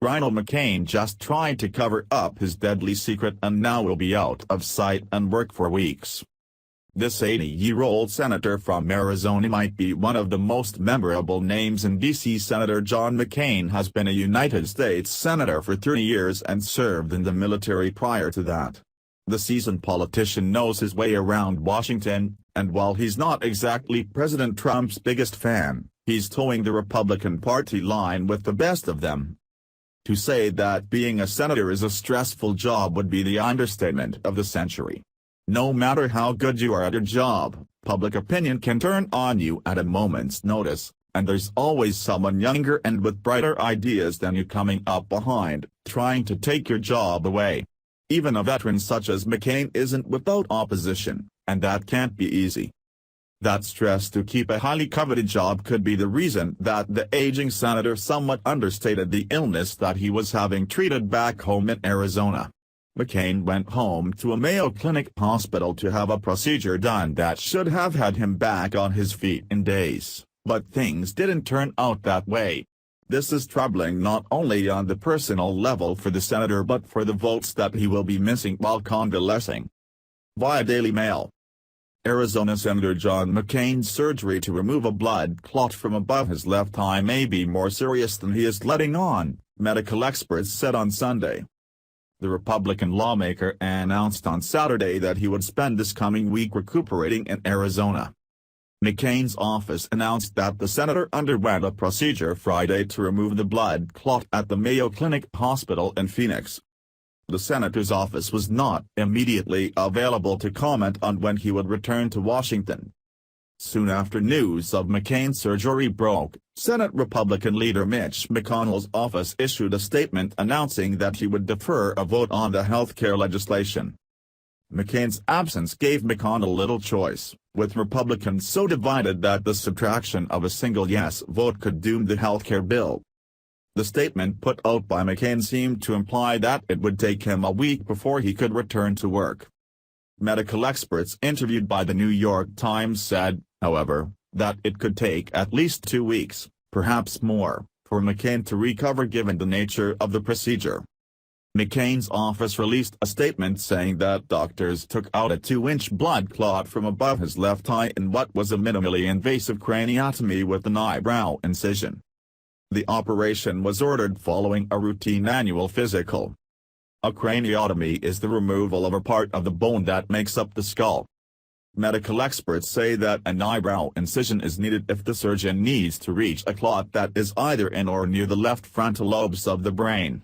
RINO McCain just tried to cover up his deadly secret and now will be out of sight and work for weeks. This 80-year-old senator from Arizona might be one of the most memorable names in D.C. Senator John McCain has been a United States Senator for 30 years and served in the military prior to that. The seasoned politician knows his way around Washington, and while he's not exactly President Trump's biggest fan, he's towing the Republican Party line with the best of them. To say that being a senator is a stressful job would be the understatement of the century. No matter how good you are at your job, public opinion can turn on you at a moment's notice, and there's always someone younger and with brighter ideas than you coming up behind, trying to take your job away. Even a veteran such as McCain isn't without opposition, and that can't be easy. That stress to keep a highly coveted job could be the reason that the aging senator somewhat understated the illness that he was having treated back home in Arizona. McCain went home to a Mayo Clinic hospital to have a procedure done that should have had him back on his feet in days, but things didn't turn out that way. This is troubling not only on the personal level for the senator but for the votes that he will be missing while convalescing. Via Daily Mail. Arizona Senator John McCain's surgery to remove a blood clot from above his left eye may be more serious than he is letting on, medical experts said on Sunday. The Republican lawmaker announced on Saturday that he would spend this coming week recuperating in Arizona. McCain's office announced that the senator underwent a procedure Friday to remove the blood clot at the Mayo Clinic Hospital in Phoenix. The senator's office was not immediately available to comment on when he would return to Washington. Soon after news of McCain's surgery broke, Senate Republican leader Mitch McConnell's office issued a statement announcing that he would defer a vote on the health care legislation. McCain's absence gave McConnell little choice, with Republicans so divided that the subtraction of a single yes vote could doom the health care bill. The statement put out by McCain seemed to imply that it would take him a week before he could return to work. Medical experts interviewed by the New York Times said, however, that it could take at least 2 weeks, perhaps more, for McCain to recover given the nature of the procedure. McCain's office released a statement saying that doctors took out a 2-inch blood clot from above his left eye in what was a minimally invasive craniotomy with an eyebrow incision. The operation was ordered following a routine annual physical. A craniotomy is the removal of a part of the bone that makes up the skull. Medical experts say that an eyebrow incision is needed if the surgeon needs to reach a clot that is either in or near the left frontal lobes of the brain.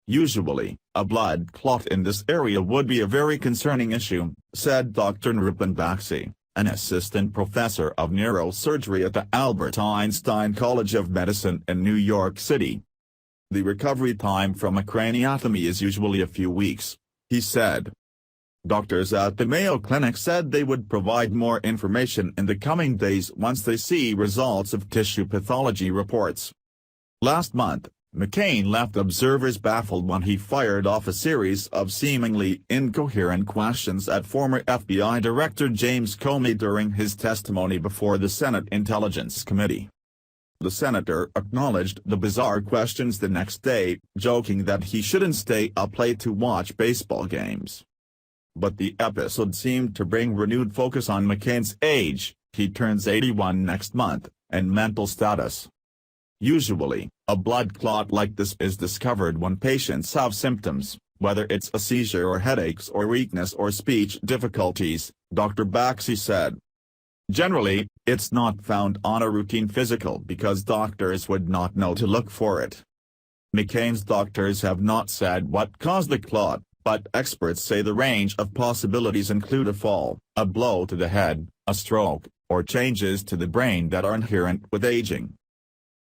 Usually, a blood clot in this area would be a very concerning issue, said Dr. Nrupan Baxi, an assistant professor of neurosurgery at the Albert Einstein College of Medicine in New York City. The recovery time from a craniotomy is usually a few weeks, he said. Doctors at the Mayo Clinic said they would provide more information in the coming days once they see results of tissue pathology reports. Last month, McCain left observers baffled when he fired off a series of seemingly incoherent questions at former FBI Director James Comey during his testimony before the Senate Intelligence Committee. The senator acknowledged the bizarre questions the next day, joking that he shouldn't stay up late to watch baseball games. But the episode seemed to bring renewed focus on McCain's age, he turns 81 next month, and mental status. Usually, a blood clot like this is discovered when patients have symptoms, whether it's a seizure or headaches or weakness or speech difficulties, Dr. Baxi said. Generally, it's not found on a routine physical because doctors would not know to look for it. McCain's doctors have not said what caused the clot, but experts say the range of possibilities include a fall, a blow to the head, a stroke, or changes to the brain that are inherent with aging.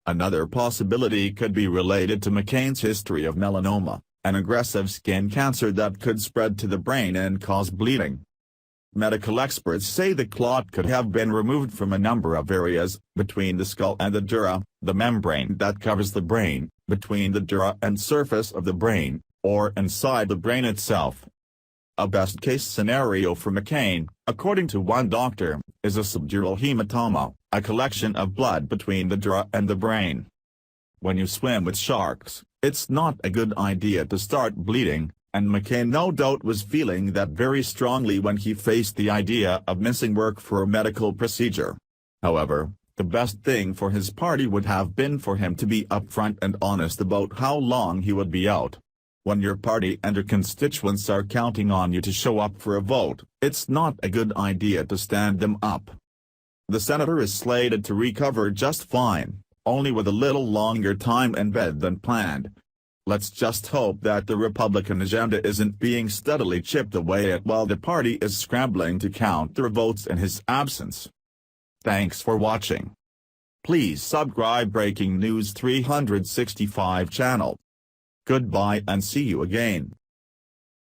Another possibility could be related to McCain's history of melanoma, an aggressive skin cancer that could spread to the brain and cause bleeding. Medical experts say the clot could have been removed from a number of areas, between the skull and the dura, the membrane that covers the brain, between the dura and surface of the brain, or inside the brain itself. A best-case scenario for McCain, according to one doctor, is a subdural hematoma, a collection of blood between the dura and the brain. When you swim with sharks, It's not a good idea to start bleeding, and McCain no doubt was feeling that very strongly when he faced the idea of missing work for a medical procedure. However, the best thing for his party would have been for him to be upfront and honest about how long he would be out. When your party and your constituents are counting on you to show up for a vote, it's not a good idea to stand them up. The senator is slated to recover just fine, only with a little longer time in bed than planned. Let's just hope that the Republican agenda isn't being steadily chipped away at while the party is scrambling to count their votes in his absence. Thanks for watching. Please subscribe Breaking News 365 channel. Goodbye and see you again.